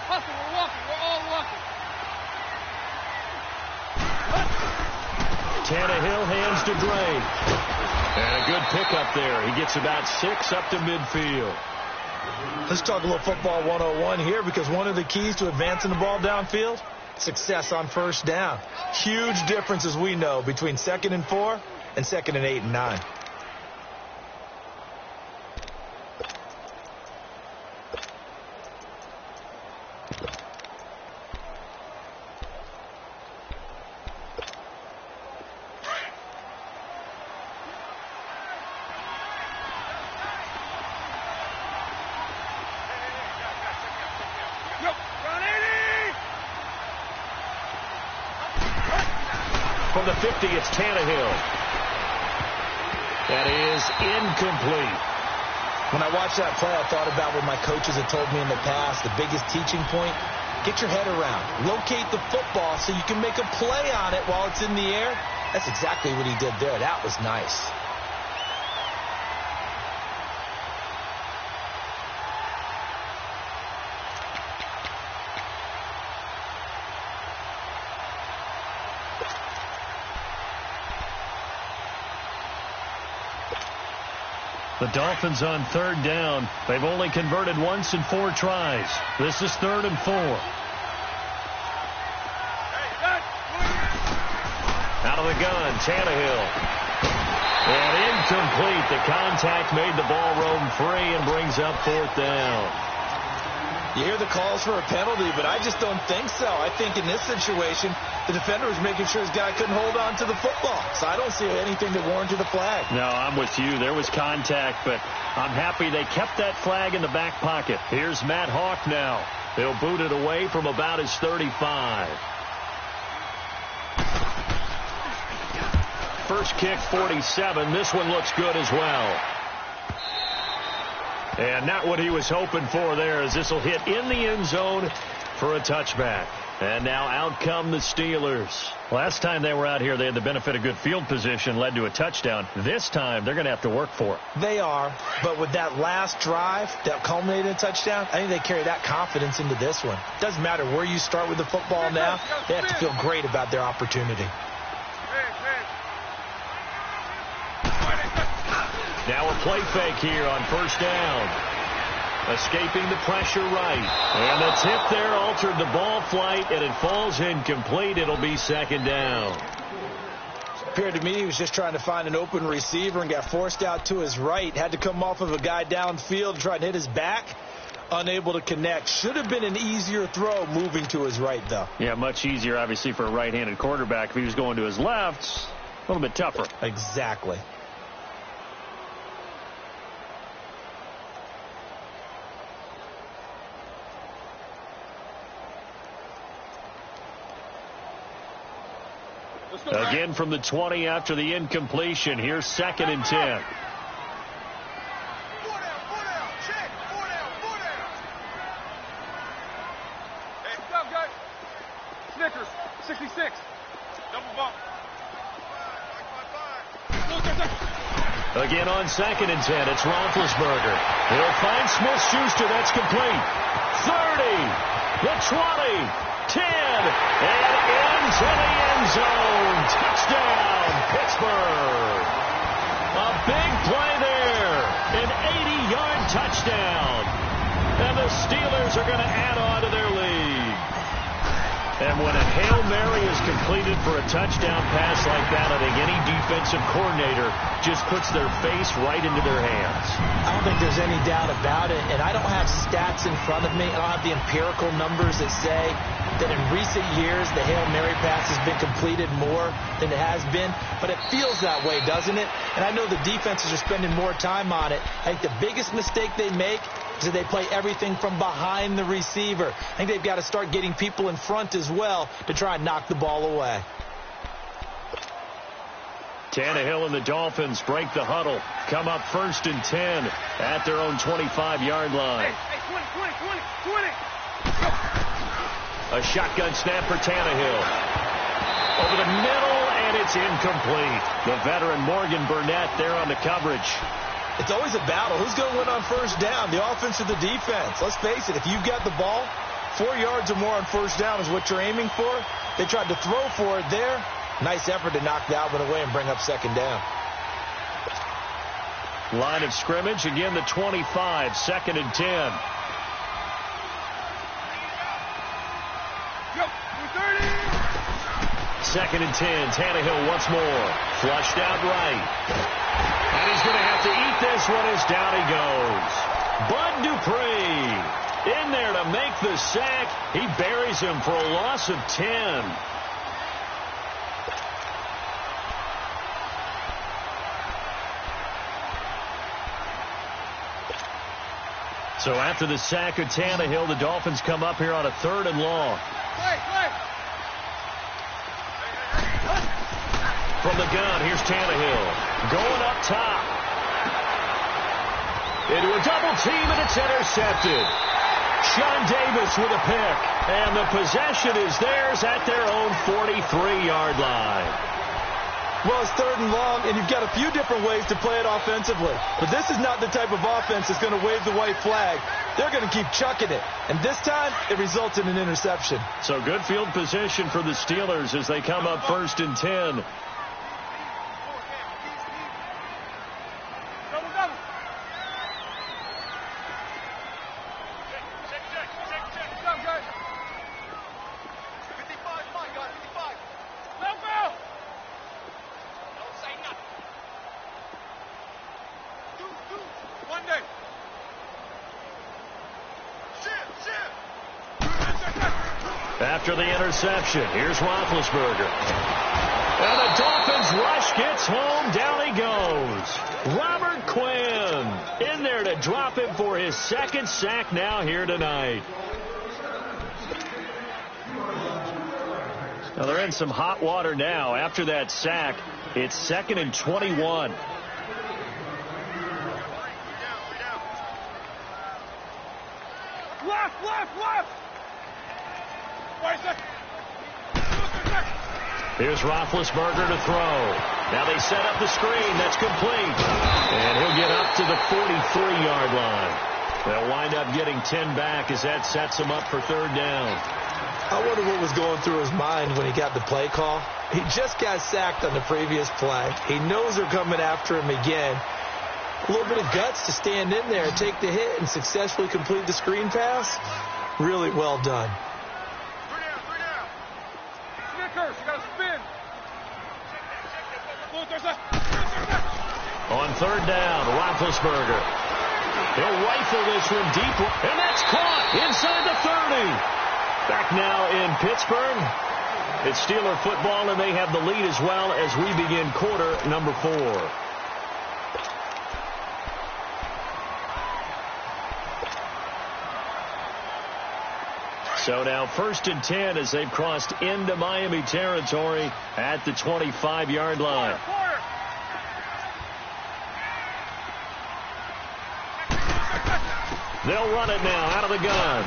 Hustle, we're walking. We're all walking. Tannehill hands to Gray. And a good pickup there. He gets about 6 up to midfield. Let's talk a little football 101 here because one of the keys to advancing the ball downfield, success on 1st down. Huge difference, as we know, between 2nd and 4 and 2nd and 8 and 9. From the 50, it's Tannehill. That is incomplete. When I watched that play, I thought about what my coaches had told me in the past. The biggest teaching point, get your head around. Locate the football so you can make a play on it while it's in the air. That's exactly what he did there. That was nice. The Dolphins on 3rd down. They've only converted once in 4 tries. This is 3rd and 4. Out of the gun, Tannehill. And incomplete. The contact made the ball roam free and brings up 4th down. You hear the calls for a penalty, but I just don't think so. I think in this situation, the defender was making sure his guy couldn't hold on to the football. So I don't see anything that warranted a flag. No, I'm with you. There was contact, but I'm happy they kept that flag in the back pocket. Here's Matt Hawk now. They'll boot it away from about his 35. First kick, 47. This one looks good as well. And not what he was hoping for there, as this will hit in the end zone for a touchback. And now out come the Steelers. Last time they were out here, they had the benefit of good field position, led to a touchdown. This time, they're going to have to work for it. They are, but with that last drive that culminated in a touchdown, I think they carry that confidence into this one. Doesn't matter where you start with the football now. They have to feel great about their opportunity. Now a play fake here on first down. Escaping the pressure right. And the tip there altered the ball flight, and it falls incomplete. It'll be second down. Appeared to me he was just trying to find an open receiver and got forced out to his right. Had to come off of a guy downfield to try and hit his back. Unable to connect. Should have been an easier throw moving to his right, though. Yeah, much easier, obviously, for a right-handed quarterback. If he was going to his left, a little bit tougher. Exactly. Again from the 20 after the incompletion. Here's 2nd and 10. Snickers, 66. Double bump. Again on 2nd and 10, it's Roethlisberger. He'll find Smith-Schuster. That's complete. 30, the 20, 10, and into the end zone. Touchdown, Pittsburgh. A big play there. An 80-yard touchdown. And the Steelers are going to add on to their lead. And when a Hail Mary is completed for a touchdown pass like that, I think any defensive coordinator just puts their face right into their hands. I don't think there's any doubt about it, and I don't have stats in front of me. I don't have the empirical numbers that say that in recent years the Hail Mary pass has been completed more than it has been, but it feels that way, doesn't it? And I know the defenses are spending more time on it. I think the biggest mistake they make is that they play everything from behind the receiver. I think they've got to start getting people in front as well to try and knock the ball away. Tannehill and the Dolphins break the huddle. Come up 1st and 10 at their own 25-yard line. Hey, 20. A shotgun snap for Tannehill. Over the middle, and it's incomplete. The veteran Morgan Burnett there on the coverage. It's always a battle. Who's going to win on first down, the offense or the defense? Let's face it, if you've got the ball, 4 yards or more on first down is what you're aiming for. They tried to throw for it there. Nice effort to knock that one away and bring up 2nd down. Line of scrimmage, again the 25, 2nd and 10. Yo, 30. 2nd and 10, Tannehill once more. Flushed out right. And he's going to have to eat this one as down he goes. Bud Dupree in there to make the sack. He buries him for a loss of 10. So after the sack of Tannehill, the Dolphins come up here on a 3rd and long. From the gun, here's Tannehill. Going up top. Into a double team, and it's intercepted. Sean Davis with a pick. And the possession is theirs at their own 43-yard line. Well, it's 3rd and long, and you've got a few different ways to play it offensively. But this is not the type of offense that's going to wave the white flag. They're going to keep chucking it. And this time, it results in an interception. So good field position for the Steelers as they come up 1st and 10. After the interception, here's Roethlisberger. And the Dolphins rush gets home. Down he goes. Robert Quinn in there to drop him for his 2nd sack now here tonight. Now they're in some hot water now. After that sack, it's 2nd and 21. Left. Here's Roethlisberger to throw. Now they set up the screen. That's complete. And he'll get up to the 43-yard line. They'll wind up getting 10 back as that sets him up for 3rd down. I wonder what was going through his mind when he got the play call. He just got sacked on the previous play. He knows they're coming after him again. A little bit of guts to stand in there, take the hit, and successfully complete the screen pass. Really well done. Three down. Snickers, you got to spin. On third down, Roethlisberger. He'll rifle this one deep, and that's caught inside the 30. Back now in Pittsburgh. It's Steeler football, and they have the lead as well as we begin quarter number 4. So now 1st and 10 as they've crossed into Miami territory at the 25-yard line. They'll run it now out of the gun.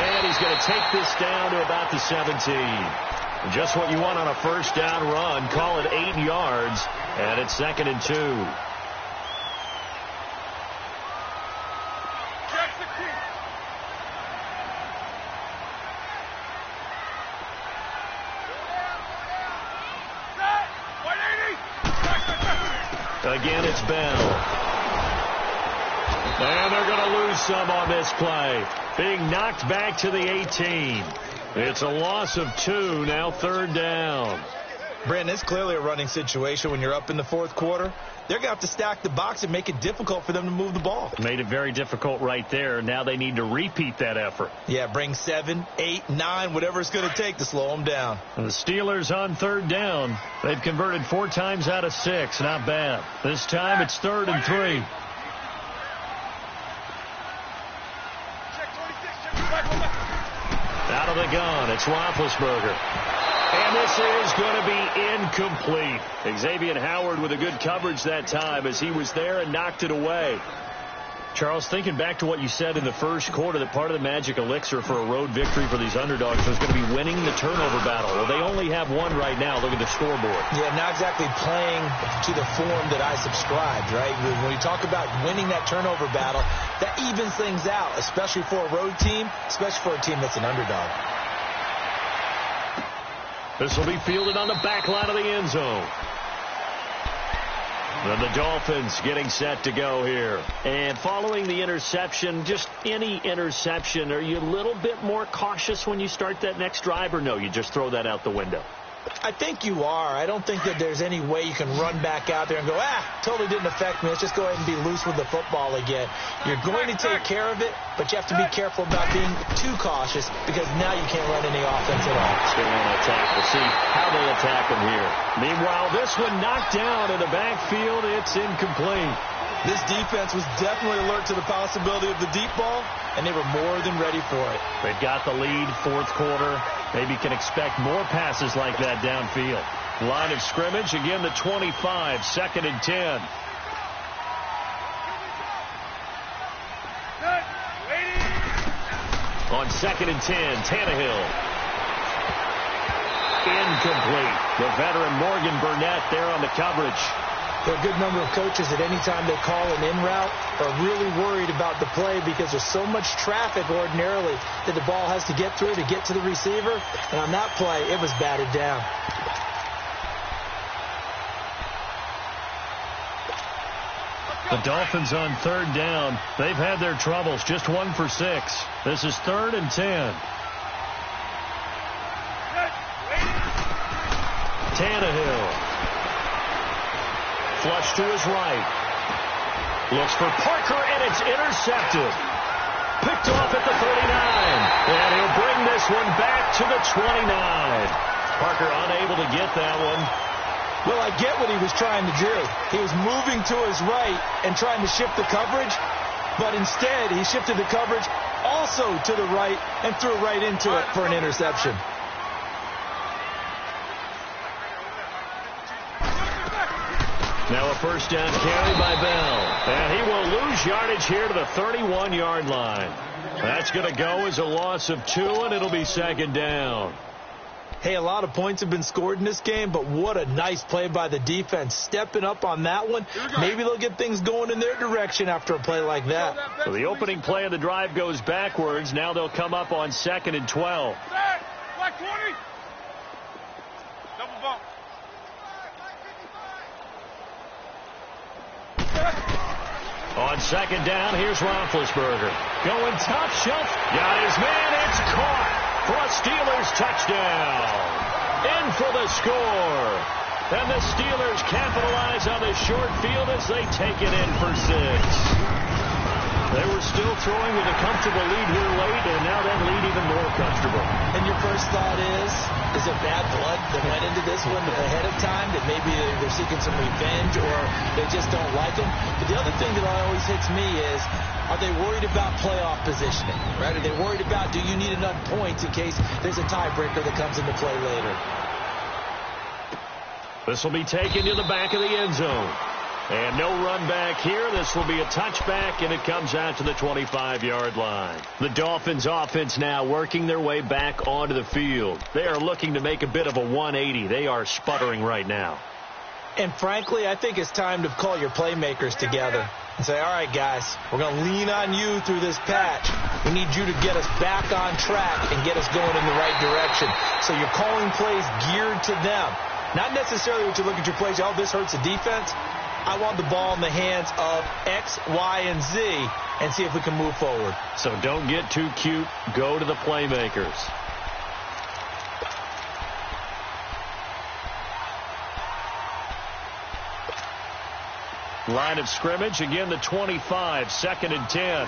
And he's going to take this down to about the 17. Just what you want on a first down run. Call it 8 yards. And it's 2nd and 2. Again, it's Bell. And they're going to lose some on this play. Being knocked back to the 18. It's a loss of 2, now 3rd down. Brandon, it's clearly a running situation when you're up in the 4th quarter. They're going to have to stack the box and make it difficult for them to move the ball. Made it very difficult right there. Now they need to repeat that effort. Yeah, bring 7, 8, 9, whatever it's going to take to slow them down. And the Steelers on 3rd down. They've converted 4 times out of 6. Not bad. This time it's 3rd and 3. Out of the gun, it's Roethlisberger. And this is going to be incomplete. Xavier Howard with a good coverage that time as he was there and knocked it away. Charles, thinking back to what you said in the first quarter, that part of the magic elixir for a road victory for these underdogs was going to be winning the turnover battle. Well, they only have one right now. Look at the scoreboard. Yeah, not exactly playing to the form that I subscribed, right? When you talk about winning that turnover battle, that evens things out, especially for a road team, especially for a team that's an underdog. This will be fielded on the back line of the end zone. And the Dolphins getting set to go here. And following the interception, just any interception, are you a little bit more cautious when you start that next drive, or no, you just throw that out the window? I think you are. I don't think that there's any way you can run back out there and go, totally didn't affect me. Let's just go ahead and be loose with the football again. You're going to take care of it, but you have to be careful about being too cautious because now you can't run any offense at all. Stay on attack. We'll see how they attack him here. Meanwhile, this one knocked down in the backfield. It's incomplete. This defense was definitely alert to the possibility of the deep ball, and they were more than ready for it. They've got the lead, 4th quarter. Maybe can expect more passes like that downfield. Line of scrimmage, again the 25, 2nd and 10. On 2nd and 10, Tannehill. Incomplete. The veteran Morgan Burnett there on the coverage. There are a good number of coaches at any time they call an in route are really worried about the play because there's so much traffic ordinarily that the ball has to get through to get to the receiver. And on that play, it was batted down. The Dolphins on 3rd down. They've had their troubles. Just 1 for 6. This is 3rd and 10. Tannehill. Flush to his right. Looks for Parker, and it's intercepted. Picked off at the 39. And he'll bring this one back to the 29. Parker unable to get that one. Well, I get what he was trying to do. He was moving to his right and trying to shift the coverage, but instead he shifted the coverage also to the right and threw right into it for an interception. Now a first down carry by Bell. And he will lose yardage here to the 31-yard line. That's going to go as a loss of 2, and it'll be 2nd down. Hey, a lot of points have been scored in this game, but what a nice play by the defense. Stepping up on that one. Maybe they'll get things going in their direction after a play like that. So the opening play of the drive goes backwards. Now they'll come up on 2nd and 12. Black 20. Double bump. On second down, here's Roethlisberger. Going top shelf. Got his man. It's caught for a Steelers touchdown. In for the score. And the Steelers capitalize on the short field as they take it in for 6. They were still throwing with a comfortable lead here late, and now that lead even more comfortable. And your first thought is there bad blood that went into this one ahead of time, that maybe they're seeking some revenge or they just don't like him? But the other thing that always hits me is, are they worried about playoff positioning? Right? Are they worried about, do you need enough points in case there's a tiebreaker that comes into play later? This will be taken to the back of the end zone. And no run back here. This will be a touchback, and it comes out to the 25-yard line. The Dolphins offense now working their way back onto the field. They are looking to make a bit of a 180. They are sputtering right now. And frankly, I think it's time to call your playmakers together and say, all right, guys, we're going to lean on you through this patch. We need you to get us back on track and get us going in the right direction. So you're calling plays geared to them. Not necessarily what you look at your plays, oh, this hurts the defense. I want the ball in the hands of X, Y, and Z and see if we can move forward. So don't get too cute. Go to the playmakers. Line of scrimmage, again the 25, 2nd and 10.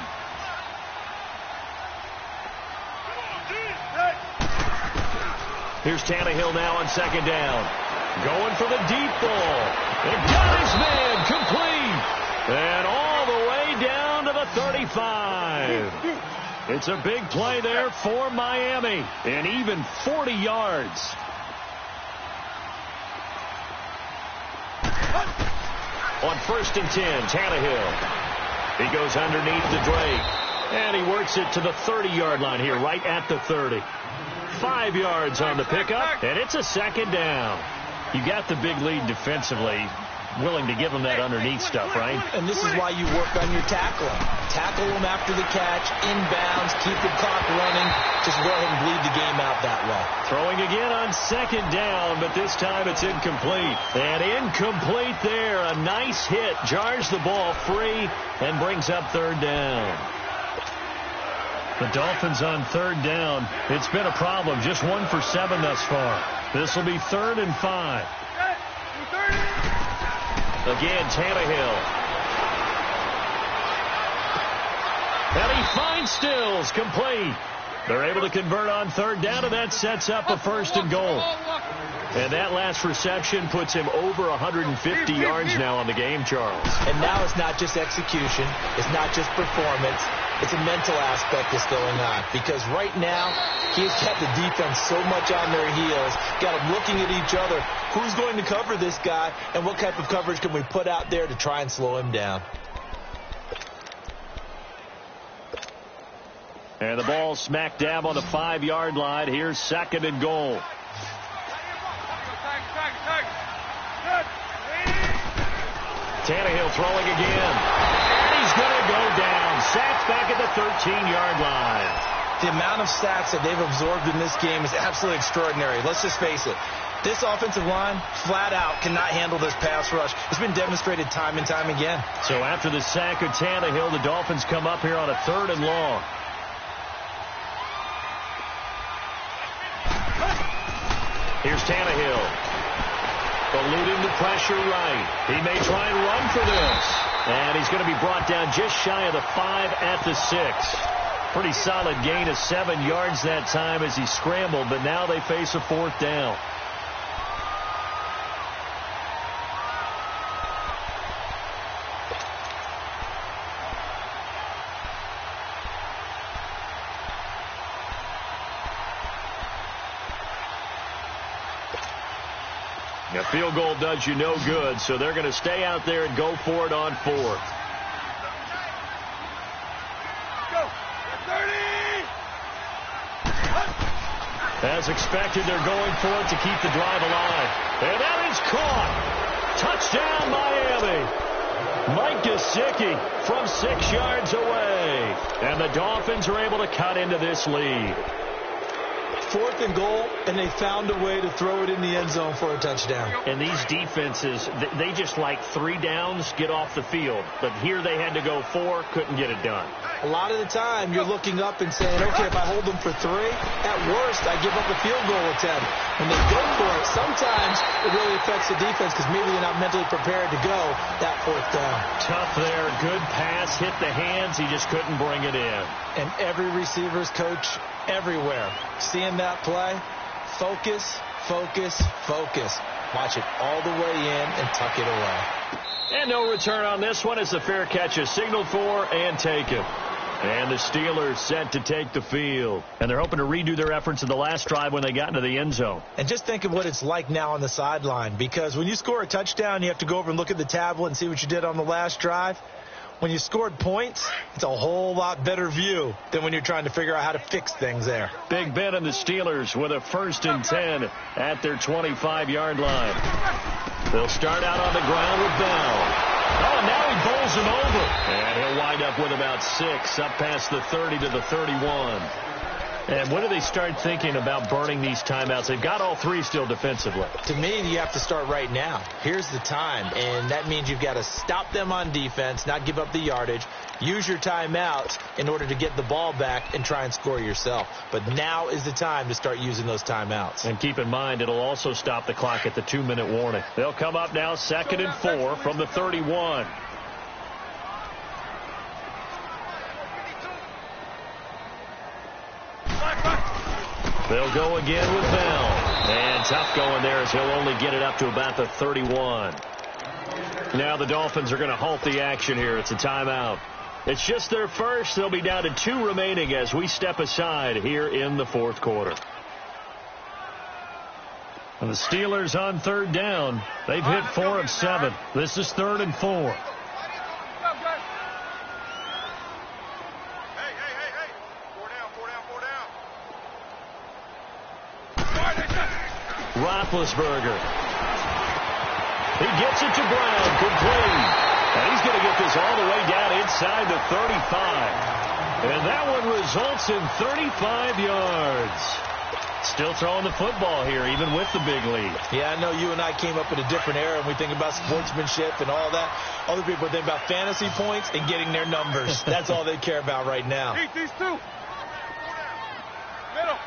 Here's Tannehill now on 2nd down. Going for the deep ball. And got his man complete. And all the way down to the 35. It's a big play there for Miami. And even 40 yards. On 1st and 10, Tannehill. He goes underneath the Drake. And he works it to the 30-yard line here, right at the 30. 5 yards on the pickup, and it's a 2nd down. You got the big lead defensively, willing to give them that underneath stuff, right? And this is why you work on your tackling. Tackle them after the catch, inbounds, keep the clock running. Just go ahead and bleed the game out that way. Throwing again on 2nd down, but this time it's incomplete. And incomplete there. A nice hit. Jars the ball free and brings up 3rd down. The Dolphins on 3rd down. It's been a problem. Just 1 for 7 thus far. This will be 3rd and 5. Again, Tannehill. And he finds Stills, complete. They're able to convert on 3rd down, and that sets up a 1st and goal. And that last reception puts him over 150 yards now on the game, Charles. And now it's not just execution. It's not just performance. It's a mental aspect that's going on. Because right now, he's got the defense so much on their heels, got them looking at each other. Who's going to cover this guy, and what type of coverage can we put out there to try and slow him down? And the ball smack dab on the 5-yard line. Here's 2nd and goal. Tannehill throwing again. And he's going to go down. Sacked back at the 13-yard line. The amount of sacks that they've absorbed in this game is absolutely extraordinary. Let's just face it. This offensive line, flat out, cannot handle this pass rush. It's been demonstrated time and time again. So after the sack of Tannehill, the Dolphins come up here on a 3rd and long. Here's Tannehill. Eluding the pressure right. He may try and run for this. And he's going to be brought down just shy of the 5 at the 6. Pretty solid gain of 7 yards that time as he scrambled, but now they face a 4th down. A field goal does you no good, so they're going to stay out there and go for it on 4th. As expected, they're going for it to keep the drive alive. And that is caught. Touchdown, Miami. Mike Gesicki from 6 yards away. And the Dolphins are able to cut into this lead. 4th and goal, and they found a way to throw it in the end zone for a touchdown. And these defenses, they just like 3 downs, get off the field. But here they had to go 4, couldn't get it done. A lot of the time, you're looking up and saying, okay, if I hold them for 3, at worst, I give up a field goal attempt. When they go for it, sometimes it really affects the defense because maybe they're not mentally prepared to go that 4th down. Tough there. Good pass. Hit the hands. He just couldn't bring it in. And every receiver's coach everywhere, seeing that play, focus, focus, focus. Watch it all the way in and tuck it away. And no return on this one as the fair catch is signaled for and taken. And the Steelers set to take the field. And they're hoping to redo their efforts in the last drive when they got into the end zone. And just think of what it's like now on the sideline. Because when you score a touchdown, you have to go over and look at the tablet and see what you did on the last drive. When you scored points, it's a whole lot better view than when you're trying to figure out how to fix things there. Big Ben and the Steelers with a 1st and 10 at their 25-yard line. They'll start out on the ground with Bell. Oh, and now he bowls him over. And he'll wind up with about 6, up past the 30 to the 31. And when do they start thinking about burning these timeouts? They've got all 3 still defensively. To me, you have to start right now. Here's the time, and that means you've got to stop them on defense, not give up the yardage, use your timeouts in order to get the ball back and try and score yourself. But now is the time to start using those timeouts. And keep in mind, it'll also stop the clock at the 2-minute warning. They'll come up now 2nd and 4 from the 31. They'll go again with Bell. And tough going there as he'll only get it up to about the 31. Now the Dolphins are going to halt the action here. It's a timeout. It's just their first. They'll be down to 2 remaining as we step aside here in the 4th quarter. And the Steelers on 3rd down. They've hit 4 of 7. This is 3rd and 4. Roethlisberger. He gets it to Brown, complete. And he's going to get this all the way down inside the 35. And that one results in 35 yards. Still throwing the football here, even with the big lead. Yeah, I know you and I came up in a different era, and we think about sportsmanship and all that. Other people think about fantasy points and getting their numbers. That's all they care about right now. Eat these 2. Middle.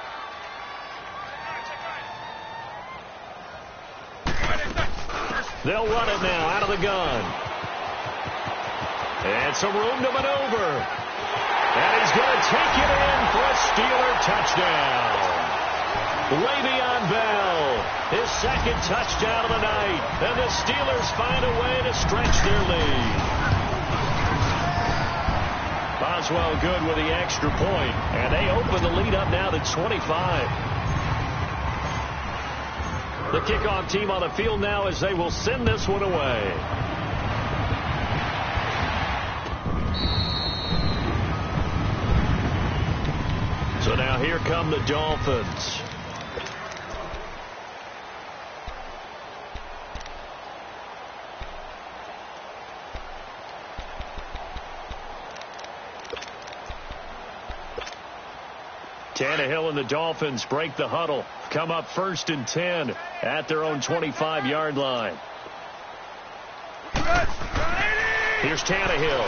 They'll run it now out of the gun. And some room to maneuver. And he's going to take it in for a Steeler touchdown. Le'Veon Bell, his 2nd touchdown of the night. And the Steelers find a way to stretch their lead. Boswell good with the extra point. And they open the lead up now to 25. The kickoff team on the field now as they will send this one away. So now here come the Dolphins. Tannehill and the Dolphins break the huddle. Come up 1st and 10 at their own 25-yard line. Here's Tannehill.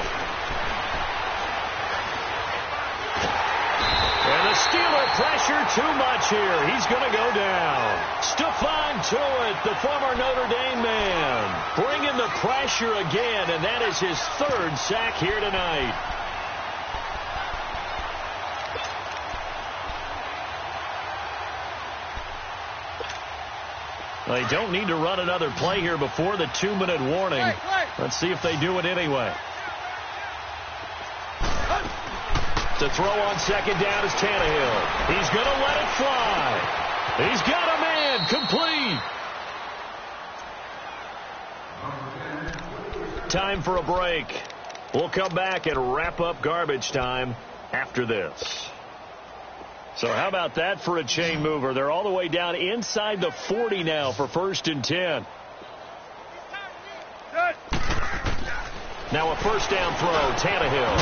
And the Steeler pressure too much here. He's going to go down. Stephon Tuitt, the former Notre Dame man, bringing the pressure again, and that is his 3rd sack here tonight. They don't need to run another play here before the 2-minute warning. Let's see if they do it anyway. To throw on 2nd down is Tannehill. He's going to let it fly. He's got a man complete. Time for a break. We'll come back and wrap up garbage time after this. So how about that for a chain mover? They're all the way down inside the 40 now for 1st and 10. Now a 1st down throw, Tannehill.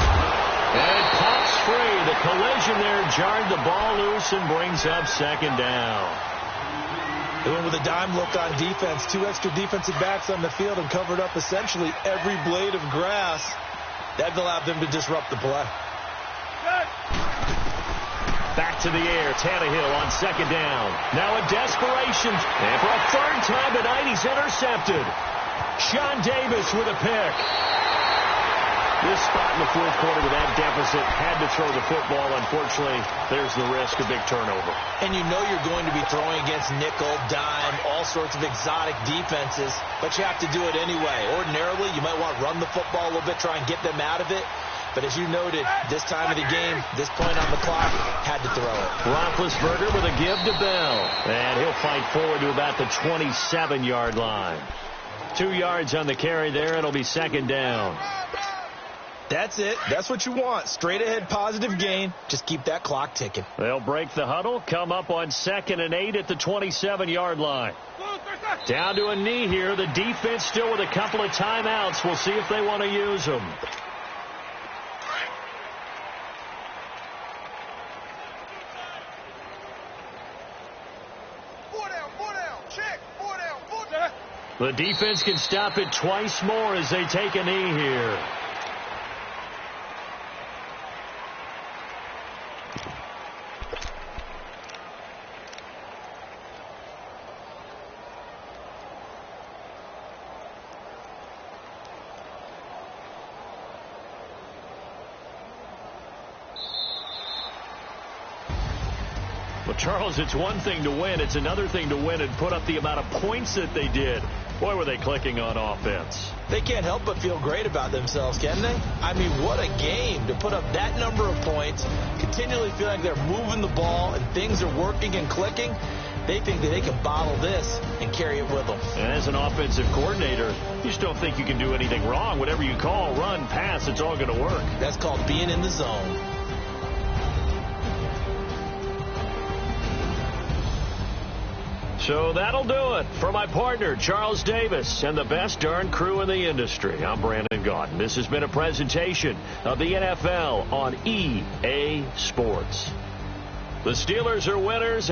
And it pops free. The collision there jarred the ball loose and brings up second down. They went with a dime look on defense. 2 extra defensive backs on the field and covered up essentially every blade of grass. That allowed them to disrupt the play. Back to the air. Tannehill on second down. Now a desperation. And for a third time tonight, he's intercepted. Sean Davis with a pick. This spot in the fourth quarter with that deficit, had to throw the football. Unfortunately, there's the risk of big turnover. And you know you're going to be throwing against nickel, dime, all sorts of exotic defenses, but you have to do it anyway. Ordinarily, you might want to run the football a little bit, try and get them out of it. But as you noted, this time of the game, this point on the clock, had to throw it. Roethlisberger with a give to Bell. And he'll fight forward to about the 27-yard line. 2 yards on the carry there. It'll be second down. That's it. That's what you want. Straight ahead positive gain. Just keep that clock ticking. They'll break the huddle, come up on 2nd and 8 at the 27-yard line. Down to a knee here. The defense still with a couple of timeouts. We'll see if they want to use them. The defense can stop it twice more as they take a knee here. Well, Charles, it's one thing to win. It's another thing to win and put up the amount of points that they did. Boy, were they clicking on offense. They can't help but feel great about themselves, can they? I mean, what a game to put up that number of points, continually feel like they're moving the ball and things are working and clicking. They think that they can bottle this and carry it with them. And as an offensive coordinator, you just don't think you can do anything wrong. Whatever you call, run, pass, it's all going to work. That's called being in the zone. So that'll do it for my partner, Charles Davis, and the best darn crew in the industry. I'm Brandon Gaudin. This has been a presentation of the NFL on EA Sports. The Steelers are winners.